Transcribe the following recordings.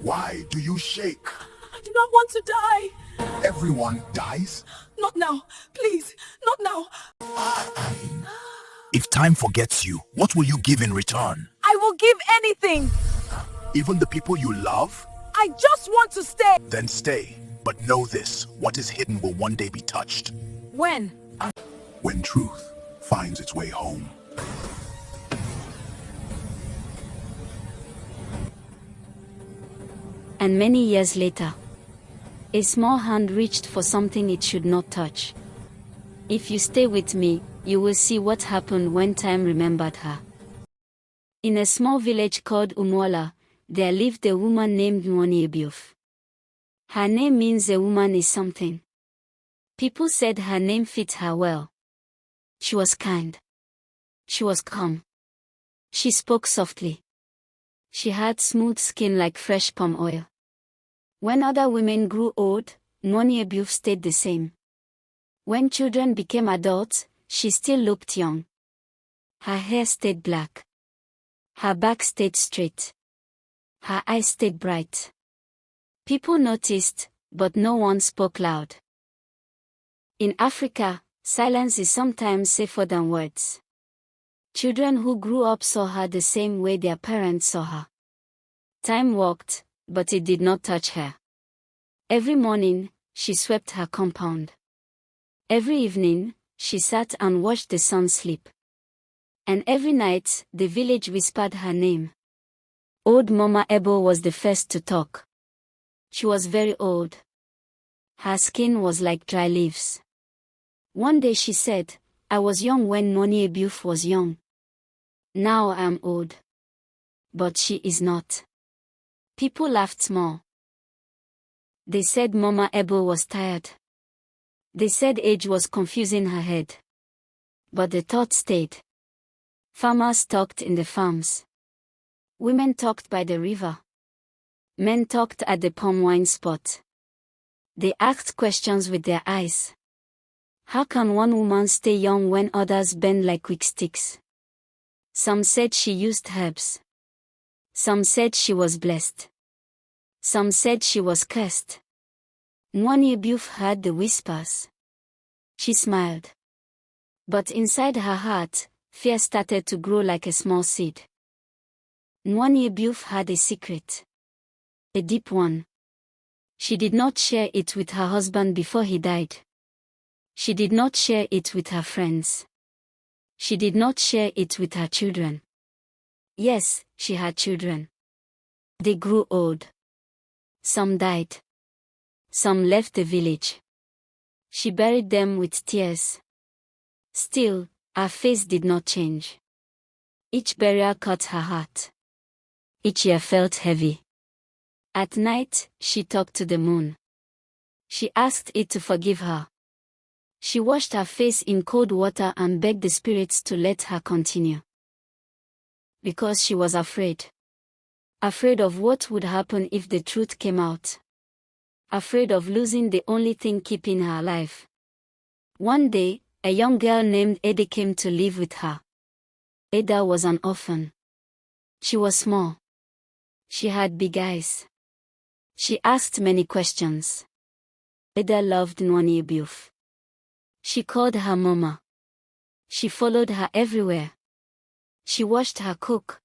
Why do you shake? I do not want to die. Everyone dies? Not now. Please, not now. If time forgets you, what will you give in return? I will give anything. Even the people you love? I just want to stay. Then stay. But know this, what is hidden will one day be touched. When? When truth finds its way home. And many years later, a small hand reached for something it should not touch. If you stay with me, you will see what happened when time remembered her. In a small village called Umu-Ala, there lived a woman named Umu-Ala. Her name means a woman is something. People said her name fit her well. She was kind. She was calm. She spoke softly. She had smooth skin like fresh palm oil. When other women grew old, Umu-Ala stayed the same. When children became adults, she still looked young. Her hair stayed black. Her back stayed straight. Her eyes stayed bright. People noticed, but no one spoke loud. In Africa, silence is sometimes safer than words. Children who grew up saw her the same way their parents saw her. Time walked, but it did not touch her. Every morning, she swept her compound. Every evening, she sat and watched the sun sleep. And every night, the village whispered her name. Old Mama Ebo was the first to talk. She was very old. Her skin was like dry leaves. One day she said, I was young when Umu-Ala was young. Now I am old. But she is not. People laughed small. They said Mama Ebo was tired. They said age was confusing her head. But the thought stayed. Farmers talked in the farms. Women talked by the river. Men talked at the palm wine spot. They asked questions with their eyes. How can one woman stay young when others bend like quick sticks? Some said she used herbs. Some said she was blessed. Some said she was cursed. Umu-Ala heard the whispers. She smiled. But inside her heart, fear started to grow like a small seed. Umu-Ala had a secret. A deep one. She did not share it with her husband before he died. She did not share it with her friends. She did not share it with her children. Yes, she had children. They grew old. Some died. Some left the village. She buried them with tears. Still, her face did not change. Each burial cut her heart. Each year felt heavy. At night, she talked to the moon. She asked it to forgive her. She washed her face in cold water and begged the spirits to let her continue. Because she was afraid. Afraid of what would happen if the truth came out. Afraid of losing the only thing keeping her alive. One day, a young girl named Ada came to live with her. Ada was an orphan. She was small. She had big eyes. She asked many questions. Ada loved Umu-Ala. She called her Mama. She followed her everywhere. She watched her cook.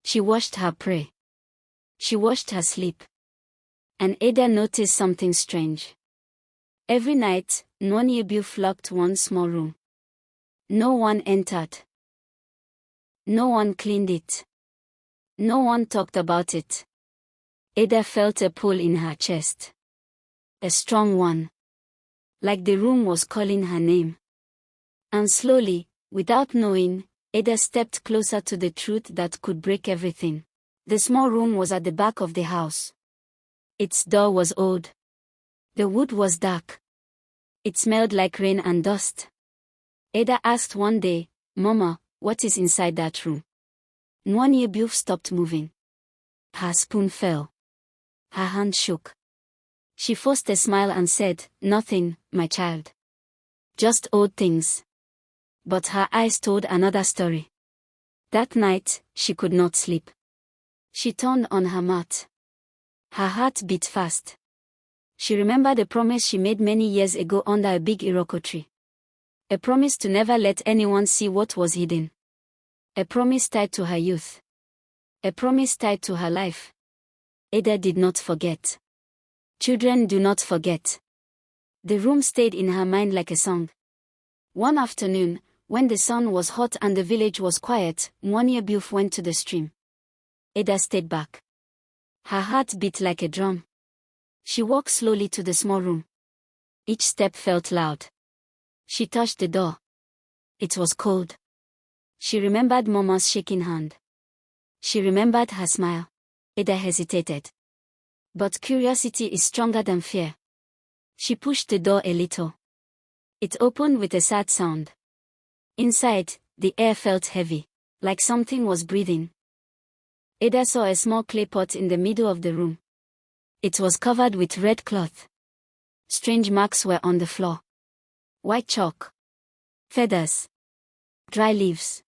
She watched her pray. She watched her sleep. And Ada noticed something strange. Every night, Umu-Ala locked one small room. No one entered. No one cleaned it. No one talked about it. Ada felt a pull in her chest. A strong one. Like the room was calling her name. And slowly, without knowing, Ada stepped closer to the truth that could break everything. The small room was at the back of the house. Its door was old. The wood was dark. It smelled like rain and dust. Ada asked one day, Mama, what is inside that room? Umu-Ala stopped moving. Her spoon fell. Her hand shook. She forced a smile and said, Nothing, my child. Just old things. But her eyes told another story. That night, she could not sleep. She turned on her mat. Her heart beat fast. She remembered a promise she made many years ago under a big Iroko tree. A promise to never let anyone see what was hidden. A promise tied to her youth. A promise tied to her life. Ada did not forget. Children do not forget. The room stayed in her mind like a song. One afternoon, when the sun was hot and the village was quiet, Nwanyebuf went to the stream. Ada stayed back. Her heart beat like a drum. She walked slowly to the small room. Each step felt loud. She touched the door. It was cold. She remembered Mama's shaking hand. She remembered her smile. Ada hesitated. But curiosity is stronger than fear. She pushed the door a little. It opened with a sad sound. Inside, the air felt heavy, like something was breathing. Ada saw a small clay pot in the middle of the room. It was covered with red cloth. Strange marks were on the floor. White chalk. Feathers. Dry leaves.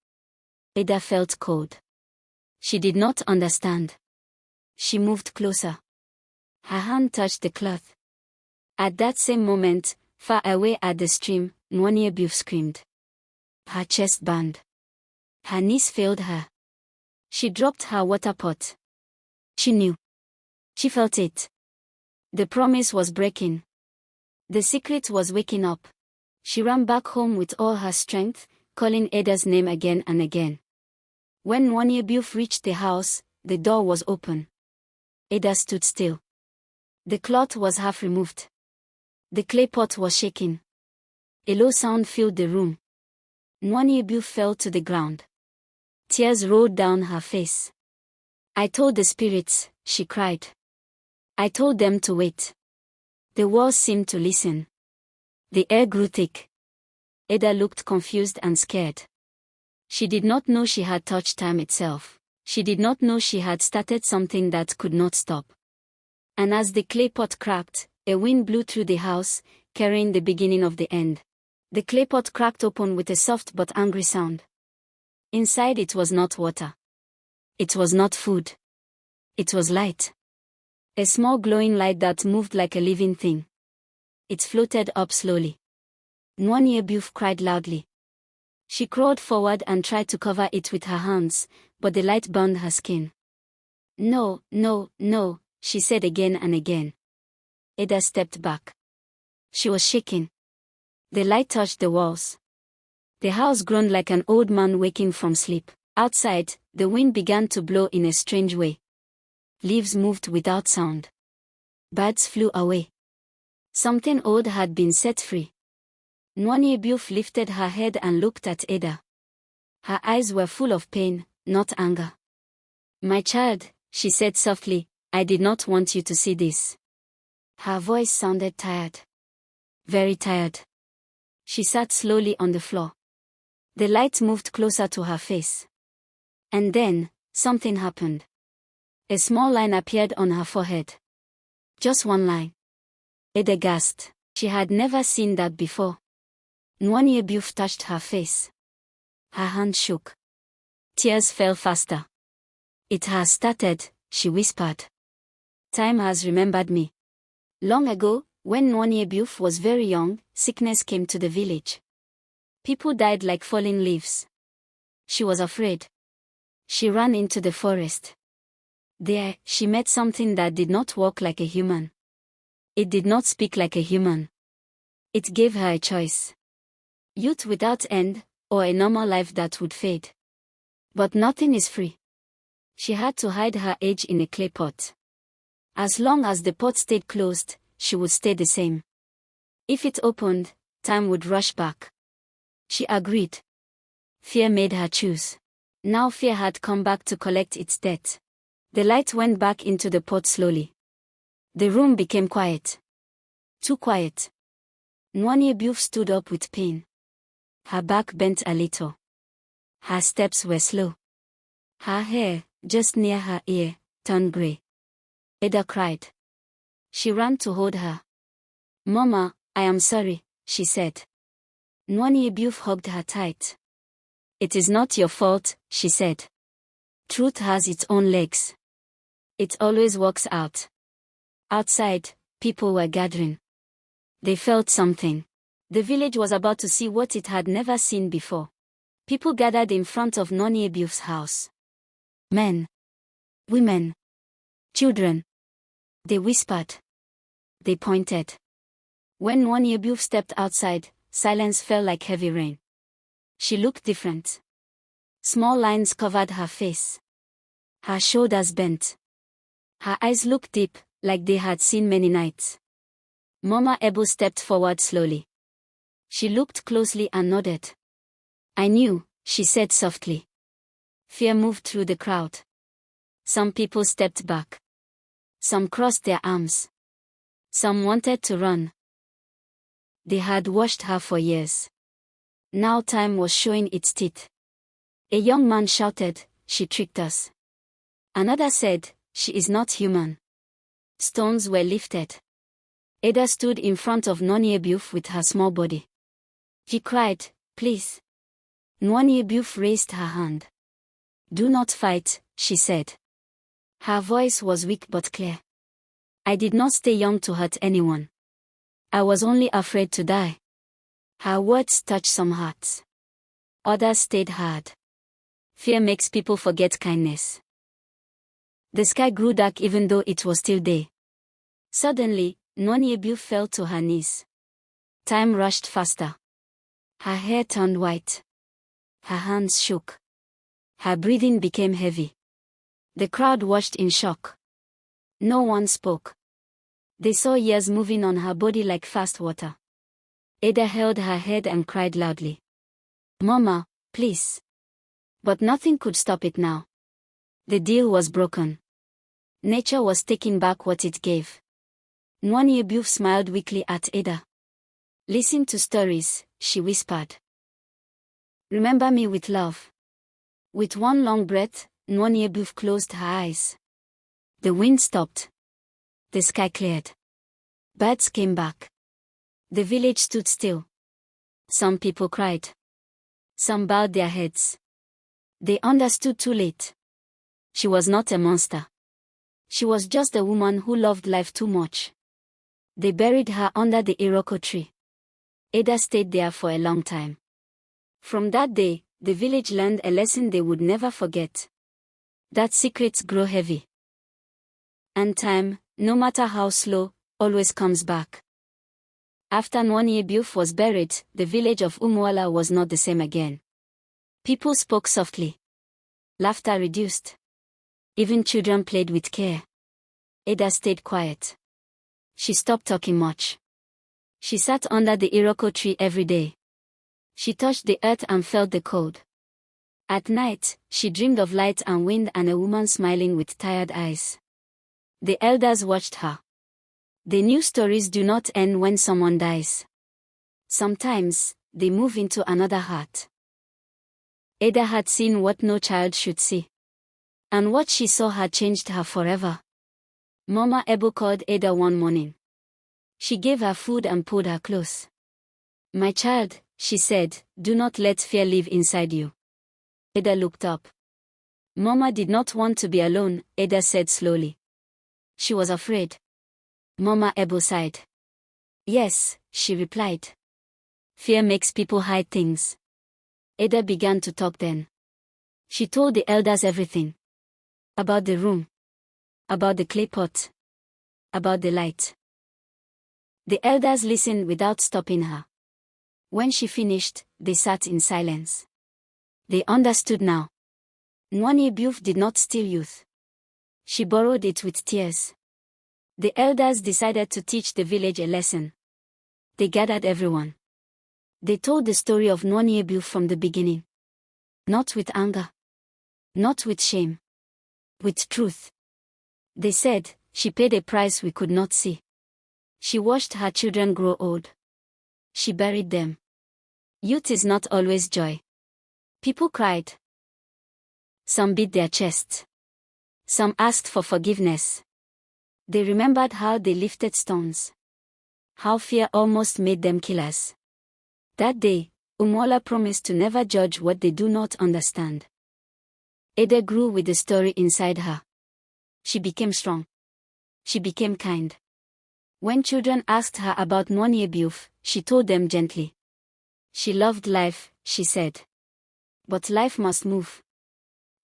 Ada felt cold. She did not understand. She moved closer. Her hand touched the cloth. At that same moment, far away at the stream, Nwanyebuf screamed. Her chest burned. Her knees failed her. She dropped her water pot. She knew. She felt it. The promise was breaking. The secret was waking up. She ran back home with all her strength, calling Ada's name again and again. When Nwanyebuf reached the house, the door was open. Ada stood still. The cloth was half removed. The clay pot was shaking. A low sound filled the room. Nwanyebuf fell to the ground. Tears rolled down her face. I told the spirits, she cried. I told them to wait. The walls seemed to listen. The air grew thick. Ada looked confused and scared. She did not know she had touched time itself. She did not know she had started something that could not stop. And as the clay pot cracked, a wind blew through the house, carrying the beginning of the end. The clay pot cracked open with a soft but angry sound. Inside it was not water. It was not food. It was light. A small glowing light that moved like a living thing. It floated up slowly. Nwanyebuf cried loudly. She crawled forward and tried to cover it with her hands, but the light burned her skin. No, no, no, she said again and again. Ada stepped back. She was shaking. The light touched the walls. The house groaned like an old man waking from sleep. Outside, the wind began to blow in a strange way. Leaves moved without sound. Birds flew away. Something old had been set free. Nwanyebuf lifted her head and looked at Ada. Her eyes were full of pain, not anger. My child, she said softly, I did not want you to see this. Her voice sounded tired. Very tired. She sat slowly on the floor. The light moved closer to her face. And then, something happened. A small line appeared on her forehead. Just one line. Ada gasped. She had never seen that before. Nwanyebuf touched her face. Her hand shook. Tears fell faster. It has started, she whispered. Time has remembered me. Long ago, when Nwanyebuf was very young, sickness came to the village. People died like falling leaves. She was afraid. She ran into the forest. There, she met something that did not walk like a human. It did not speak like a human. It gave her a choice. Youth without end, or a normal life that would fade. But nothing is free. She had to hide her age in a clay pot. As long as the pot stayed closed, she would stay the same. If it opened, time would rush back. She agreed. Fear made her choose. Now fear had come back to collect its debt. The light went back into the pot slowly. The room became quiet. Too quiet. Nwanyebuf stood up with pain. Her back bent a little. Her steps were slow. Her hair, just near her ear, turned grey. Ada cried. She ran to hold her. Mama, I am sorry, she said. Nwanyebuf hugged her tight. It is not your fault, she said. Truth has its own legs. It always walks out. Outside, people were gathering. They felt something. The village was about to see what it had never seen before. People gathered in front of Nonyebiuf's house. Men. Women. Children. They whispered. They pointed. When Nonyebiuf stepped outside, silence fell like heavy rain. She looked different. Small lines covered her face. Her shoulders bent. Her eyes looked deep, like they had seen many nights. Mama Ebu stepped forward slowly. She looked closely and nodded. I knew, she said softly. Fear moved through the crowd. Some people stepped back. Some crossed their arms. Some wanted to run. They had watched her for years. Now time was showing its teeth. A young man shouted, "She tricked us." Another said, "She is not human." Stones were lifted. Ada stood in front of Nonyebiuf with her small body. She cried, "Please." Nonyebiuf raised her hand. "Do not fight," she said. Her voice was weak but clear. "I did not stay young to hurt anyone. I was only afraid to die." Her words touched some hearts. Others stayed hard. Fear makes people forget kindness. The sky grew dark even though it was still day. Suddenly, Nonyebiuf fell to her knees. Time rushed faster. Her hair turned white. Her hands shook. Her breathing became heavy. The crowd watched in shock. No one spoke. They saw years moving on her body like fast water. Ada held her head and cried loudly. "Mama, please." But nothing could stop it now. The deal was broken. Nature was taking back what it gave. Nonyebiuf smiled weakly at Ada. "Listen to stories," she whispered. "Remember me with love." With one long breath, Nonyebiuf closed her eyes. The wind stopped. The sky cleared. Birds came back. The village stood still. Some people cried. Some bowed their heads. They understood too late. She was not a monster. She was just a woman who loved life too much. They buried her under the Iroko tree. Ada stayed there for a long time. From that day, the village learned a lesson they would never forget. That secrets grow heavy. And time, no matter how slow, always comes back. After Nonyebiuf was buried, the village of Umu-Ala was not the same again. People spoke softly. Laughter reduced. Even children played with care. Ada stayed quiet. She stopped talking much. She sat under the Iroko tree every day. She touched the earth and felt the cold. At night, she dreamed of light and wind and a woman smiling with tired eyes. The elders watched her. They knew stories do not end when someone dies. Sometimes, they move into another heart. Ada had seen what no child should see. And what she saw had changed her forever. Mama Ebu called Ada one morning. She gave her food and pulled her close. "My child," she said, "do not let fear live inside you." Ada looked up. Mama did not want to be alone, Ada said slowly. She was afraid. Mama Ebu sighed. "Yes," she replied. "Fear makes people hide things." Ada began to talk then. She told the elders everything. About the room. About the clay pot. About the light. The elders listened without stopping her. When she finished, they sat in silence. They understood now. Nonyebiuf did not steal youth. She borrowed it with tears. The elders decided to teach the village a lesson. They gathered everyone. They told the story of Nonyebiuf from the beginning. Not with anger. Not with shame. With truth. They said, she paid a price we could not see. She watched her children grow old. She buried them. Youth is not always joy. People cried. Some beat their chests. Some asked for forgiveness. They remembered how they lifted stones. How fear almost made them killers. That day, Umu-Ala promised to never judge what they do not understand. Ada grew with the story inside her. She became strong. She became kind. When children asked her about Nwaniebiuf, she told them gently. She loved life, she said. But life must move.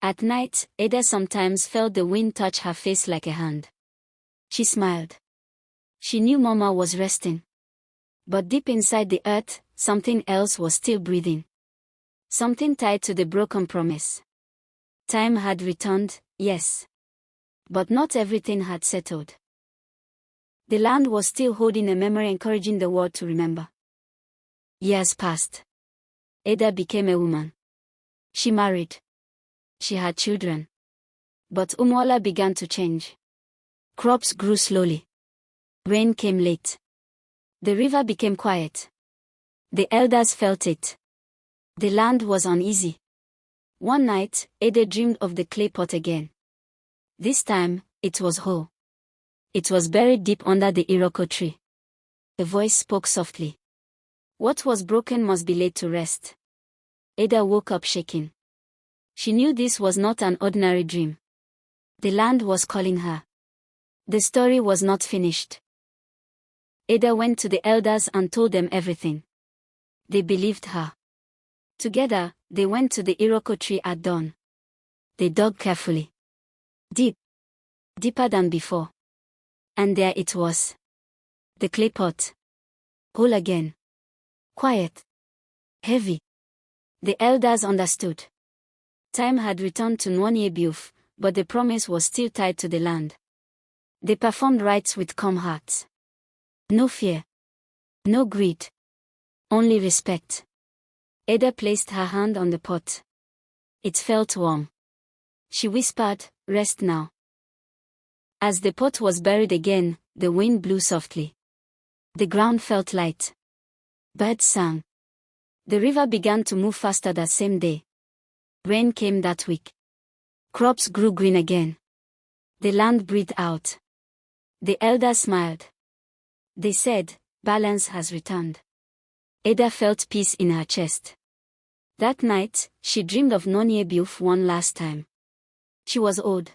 At night, Ada sometimes felt the wind touch her face like a hand. She smiled. She knew Mama was resting. But deep inside the earth, something else was still breathing. Something tied to the broken promise. Time had returned, yes. But not everything had settled. The land was still holding a memory encouraging the world to remember. Years passed. Ada became a woman. She married. She had children. But Umu-Ala began to change. Crops grew slowly. Rain came late. The river became quiet. The elders felt it. The land was uneasy. One night, Ada dreamed of the clay pot again. This time, it was whole. It was buried deep under the iroko tree. A voice spoke softly. What was broken must be laid to rest. Ada woke up shaking. She knew this was not an ordinary dream. The land was calling her. The story was not finished. Ada went to the elders and told them everything. They believed her. Together, they went to the iroko tree at dawn. They dug carefully. Deep. Deeper than before. And there it was. The clay pot. Whole again. Quiet. Heavy. The elders understood. Time had returned to Nwaniebiuf, but the promise was still tied to the land. They performed rites with calm hearts. No fear. No greed. Only respect. Ada placed her hand on the pot. It felt warm. She whispered, "Rest now." As the pot was buried again, the wind blew softly. The ground felt light. Birds sang. The river began to move faster that same day. Rain came that week. Crops grew green again. The land breathed out. The elders smiled. They said, "Balance has returned." Ada felt peace in her chest. That night, she dreamed of Nwaniebiuf one last time. She was old.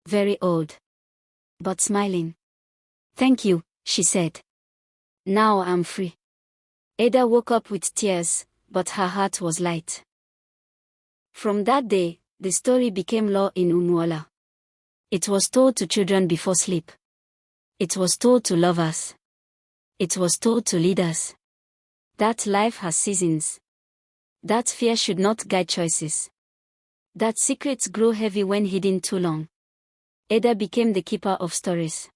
Very old. But smiling. "Thank you," she said. "Now I'm free." Ada woke up with tears, but her heart was light. From that day, the story became law in Umu-Ala. It was told to children before sleep. It was told to lovers. It was told to leaders. That life has seasons. That fear should not guide choices. That secrets grow heavy when hidden too long. Ada became the keeper of stories.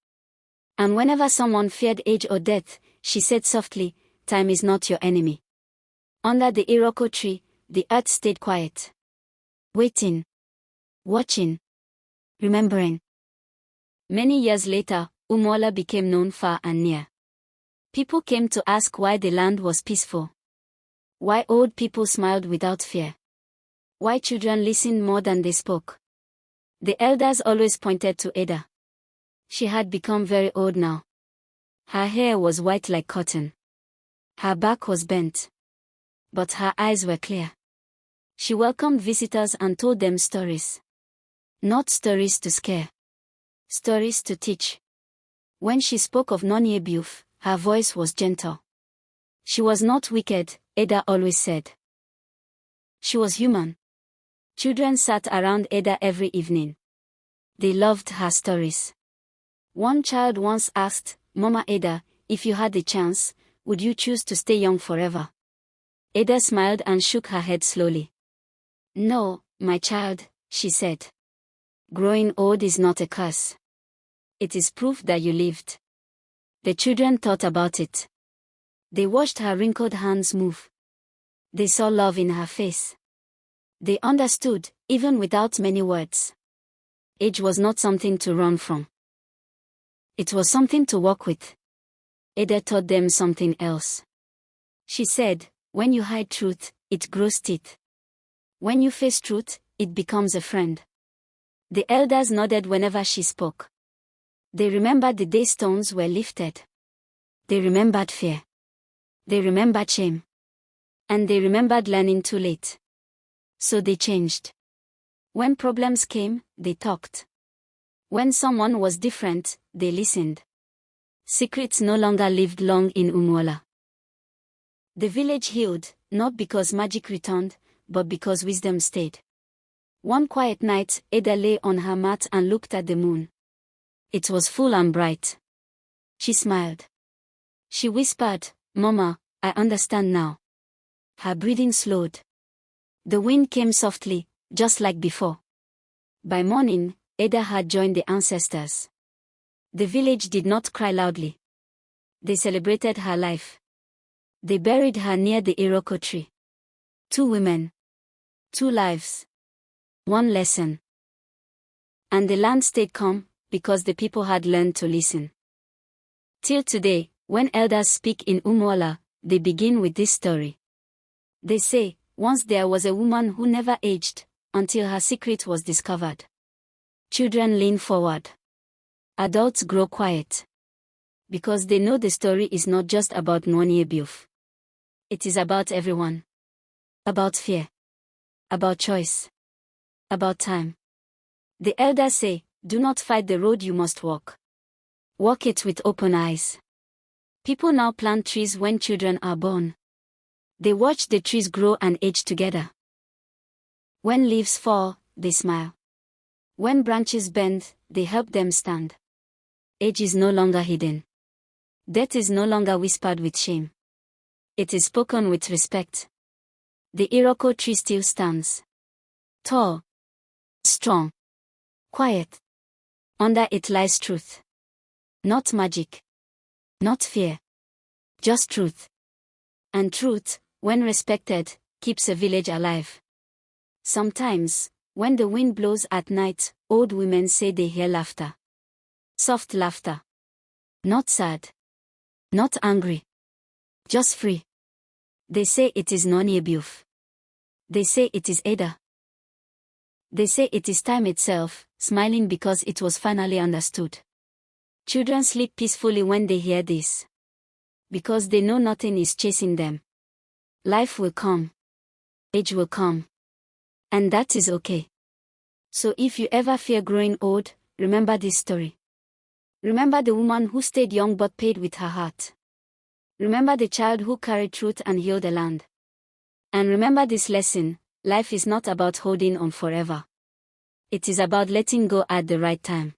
And whenever someone feared age or death, she said softly, "Time is not your enemy." Under the iroko tree, the earth stayed quiet. Waiting. Watching. Remembering. Many years later, Umu-Ala became known far and near. People came to ask why the land was peaceful. Why old people smiled without fear. Why children listened more than they spoke. The elders always pointed to Ada. She had become very old now. Her hair was white like cotton. Her back was bent. But her eyes were clear. She welcomed visitors and told them stories. Not stories to scare. Stories to teach. When she spoke of Nwaniebiuf, her voice was gentle. She was not wicked, Ada always said. She was human. Children sat around Ada every evening. They loved her stories. One child once asked, "Mama Ada, if you had the chance, would you choose to stay young forever?" Ada smiled and shook her head slowly. "No, my child," she said. "Growing old is not a curse. It is proof that you lived." The children thought about it. They watched her wrinkled hands move. They saw love in her face. They understood, even without many words. Age was not something to run from. It was something to walk with. Ada taught them something else. She said, "When you hide truth, it grows teeth. When you face truth, it becomes a friend." The elders nodded whenever she spoke. They remembered the day stones were lifted. They remembered fear. They remembered shame. And they remembered learning too late. So they changed. When problems came, they talked. When someone was different, they listened. Secrets no longer lived long in Umu-Ala. The village healed, not because magic returned, but because wisdom stayed. One quiet night, Ada lay on her mat and looked at the moon. It was full and bright. She smiled. She whispered, "Mama, I understand now." Her breathing slowed. The wind came softly, just like before. By morning, Ada had joined the ancestors. The village did not cry loudly. They celebrated her life. They buried her near the Iroko tree. 2 women. 2 lives. 1 lesson. And the land stayed calm, because the people had learned to listen. Till today, when elders speak in Umu-Ala, they begin with this story. They say, once there was a woman who never aged, until her secret was discovered. Children lean forward. Adults grow quiet. Because they know the story is not just about Nwanyebuf. It is about everyone. About fear. About choice. About time. The elders say, do not fight the road you must walk. Walk it with open eyes. People now plant trees when children are born. They watch the trees grow and age together. When leaves fall, they smile. When branches bend, they help them stand. Age is no longer hidden. Death is no longer whispered with shame. It is spoken with respect. The Iroko tree still stands. Tall. Strong. Quiet. Under it lies truth. Not magic. Not fear. Just truth. And truth, when respected, keeps a village alive. Sometimes, when the wind blows at night, old women say they hear laughter. Soft laughter. Not sad. Not angry. Just free. They say it is Nwanyebuf. They say it is Ada. They say it is time itself, smiling because it was finally understood. Children sleep peacefully when they hear this. Because they know nothing is chasing them. Life will come. Age will come. And that is okay. So if you ever fear growing old, remember this story. Remember the woman who stayed young but paid with her heart. Remember the child who carried truth and healed the land. And remember this lesson, life is not about holding on forever. It is about letting go at the right time.